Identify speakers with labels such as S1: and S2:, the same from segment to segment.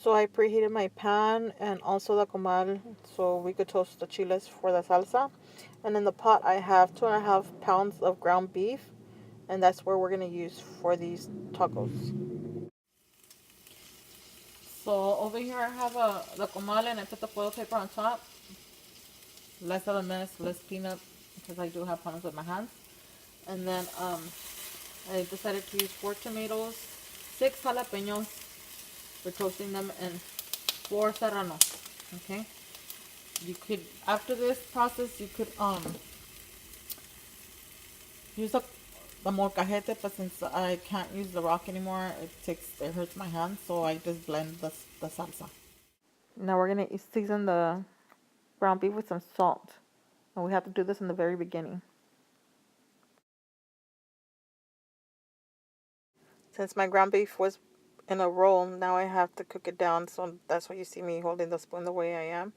S1: So I preheated my pan and also the comal so we could toast the chiles for the salsa. And in the pot I have 2.5 pounds of ground beef, and that's where we're gonna use for these tacos. So over here I have the comal and I put the foil paper on top. Less of a mess, less cleanup because I do have problems with my hands. And then I decided to use 4 tomatoes, 6 jalapenos for toasting them, and 4 serranos. Okay. You could, after this process, you could use the molcajete, but since I can't use the rock anymore, it hurts my hands, so I just blend the salsa. Now we're gonna season the ground beef with some salt, and we have to do this in the very beginning. Since my ground beef was in a roll, now I have to cook it down, so that's why you see me holding the spoon the way I am,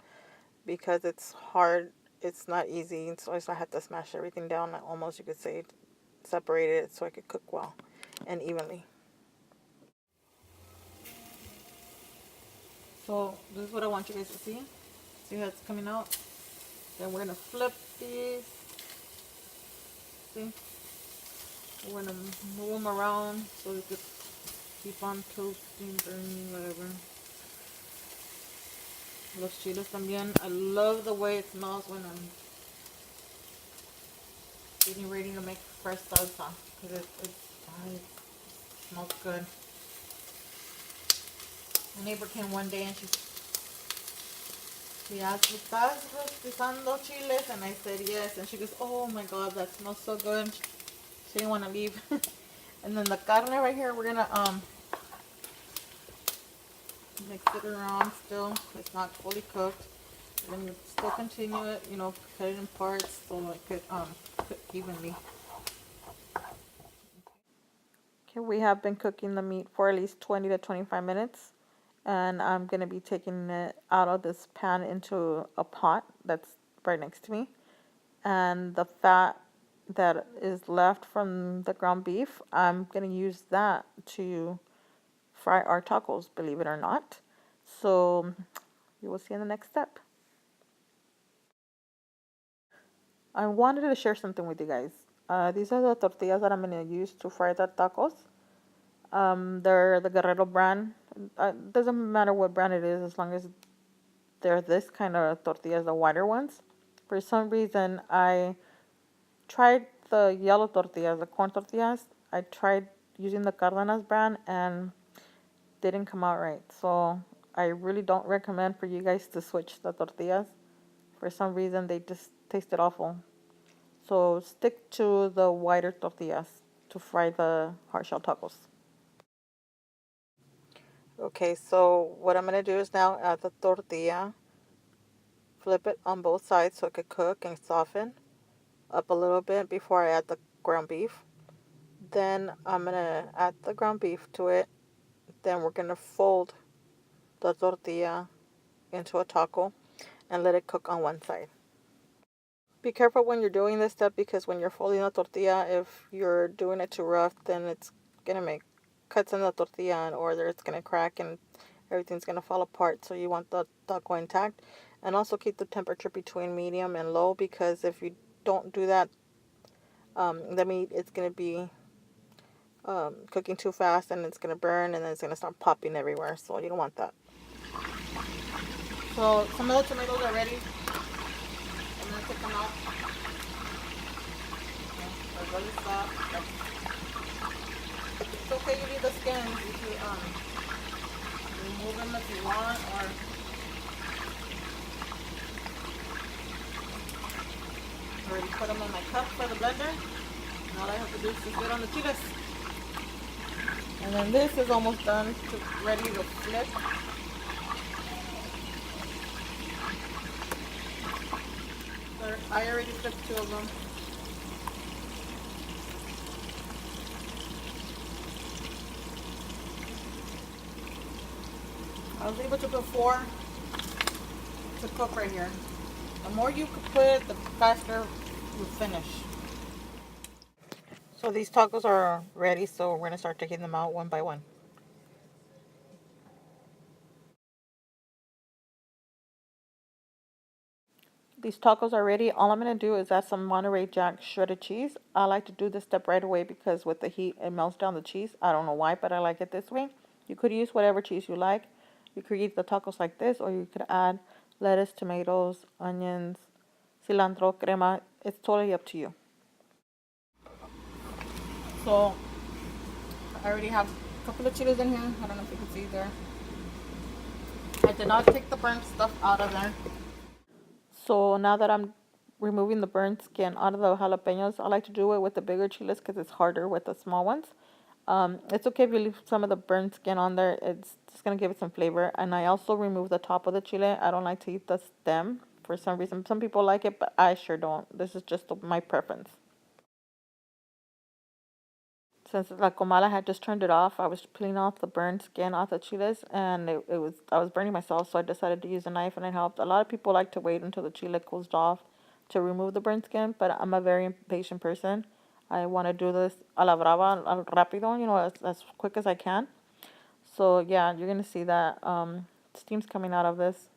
S1: because it's hard, it's not easy, so I had to smash everything down, almost you could say, separate it so I could cook well and evenly. So this is what I want you guys to see. See how it's coming out? Then we're gonna flip these. See? We're gonna move them around so we could keep on toasting, burning, whatever. Los chiles también. I love the way it smells when I'm getting ready to make fresh salsa, because it smells good. My neighbor came one day and she asked me, ¿estás rostizando chiles? And I said yes. And she goes, oh my God, that smells so good. She didn't want to leave. And then the carne right here, we're gonna mix it around still. It's not fully cooked. Then you still continue it, cut it in parts so it could cook evenly. Okay, we have been cooking the meat for at least 20 to 25 minutes. And I'm going to be taking it out of this pan into a pot that's right next to me. And the fat that is left from the ground beef, I'm going to use that to fry our tacos, believe it or not. So you will see in the next step. I wanted to share something with you guys. These are the tortillas that I'm going to use to fry the tacos. They're the Guerrero brand. Doesn't matter what brand it is, as long as they're this kind of tortillas, the wider ones. For some reason, I tried the yellow tortillas, the corn tortillas. I tried using the Cardenas brand and didn't come out right. So I really don't recommend for you guys to switch the tortillas. For some reason, they just tasted awful. So stick to the wider tortillas to fry the hard shell tacos. Okay, so what I'm going to do is now add the tortilla, flip it on both sides so it could cook and soften up a little bit before I add the ground beef. Then I'm going to add the ground beef to it. Then we're going to fold the tortilla into a taco and let it cook on one side. Be careful when you're doing this step, because when you're folding the tortilla, if you're doing it too rough, then it's going to make cuts in the tortilla, or it's going to crack and everything's going to fall apart. So you want the taco intact. And also keep the temperature between medium and low, because if you don't do that, the meat, it's going to be cooking too fast and it's going to burn and then it's going to start popping everywhere. So you don't want that. So some of the tomatoes are ready. I'm going to take them out. Okay, they're really soft. It's okay you leave the skins. You can remove them if you want, or already put them in my cup for the blender. And all I have to do is just get on the chiles. And then this is almost done, ready to flip. I already flipped 2 of them. I was able to put 4 to cook right here. The more you could put, the faster you finish. So these tacos are ready, so we're going to start taking them out one by one. These tacos are ready. All I'm going to do is add some Monterey Jack shredded cheese. I like to do this step right away because with the heat, it melts down the cheese. I don't know why, but I like it this way. You could use whatever cheese you like. You could eat the tacos like this, or you could add lettuce, tomatoes, onions, cilantro, crema. It's totally up to you. So, I already have a couple of chiles in here. I don't know if you can see there. I did not take the burnt stuff out of there. So now that I'm removing the burnt skin out of the jalapenos, I like to do it with the bigger chiles because it's harder with the small ones. It's okay if you leave some of the burnt skin on there. It's just going to give it some flavor. And I also remove the top of the chile. I don't like to eat the stem for some reason. Some people like it, but I sure don't. This is just my preference. Since La Comala had just turned it off, I was peeling off the burnt skin off the chiles, and I was burning myself, so I decided to use a knife, and it helped. A lot of people like to wait until the chile cools off to remove the burnt skin, but I'm a very impatient person. I want to do this a la brava, al rápido, as quick as I can. So yeah, you're gonna see that steam's coming out of this,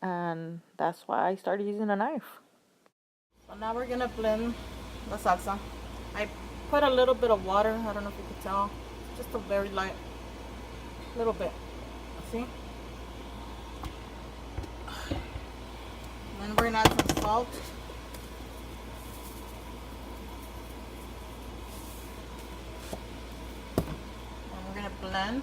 S1: and that's why I started using a knife. So now we're gonna blend the salsa. I put a little bit of water. I don't know if you can tell. Just a very light, little bit. See? Then we're gonna add some salt. And we're gonna blend.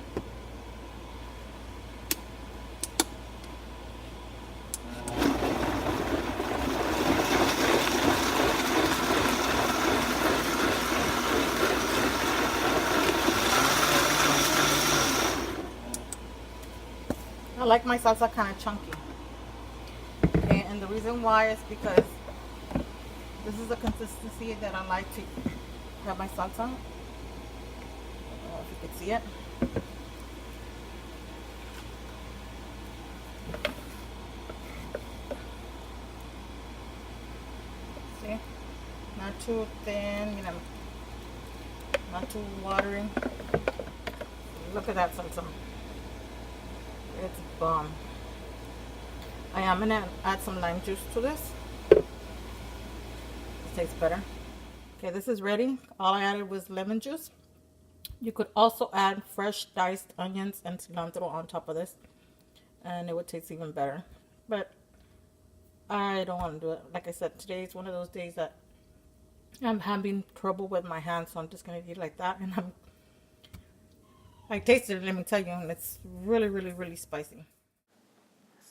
S1: I like my salsa kind of chunky. Okay, and the reason why is because this is the consistency that I like to have my salsa. I don't know if you can see it. See? Not too thin, not too watery. Look at that salsa. It's bomb. I am gonna add some lime juice to this. It tastes better. Okay, this is ready. All I added was lemon juice. You could also add fresh diced onions and cilantro on top of this, and it would taste even better. But I don't want to do it. Like I said, today is one of those days that I'm having trouble with my hands, so I'm just gonna eat like that. And I tasted it, let me tell you, and it's really, really, really spicy.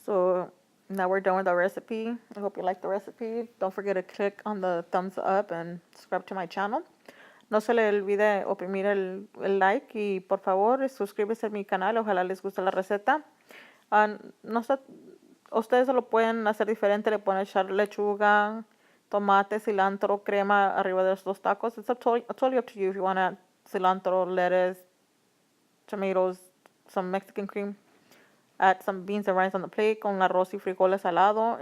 S1: So now we're done with our recipe. I hope you like the recipe. Don't forget to click on the thumbs up and subscribe to my channel. No se le olvide oprimir el like y por favor suscríbete a mi canal. Ojalá les guste la receta. No sé, ustedes lo pueden hacer diferente. Le pueden echar lechuga, tomate, cilantro, crema arriba de estos tacos. It's totally up to you if you want to add cilantro, lettuce, tomatoes, some Mexican cream. Add some beans and rice on the plate con arroz y frijoles al lado.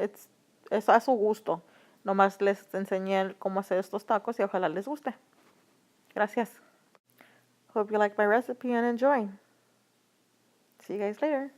S1: Es a su gusto. Nomás les enseñé cómo hacer estos tacos y ojalá les guste. Gracias. Hope you like my recipe and enjoy. See you guys later.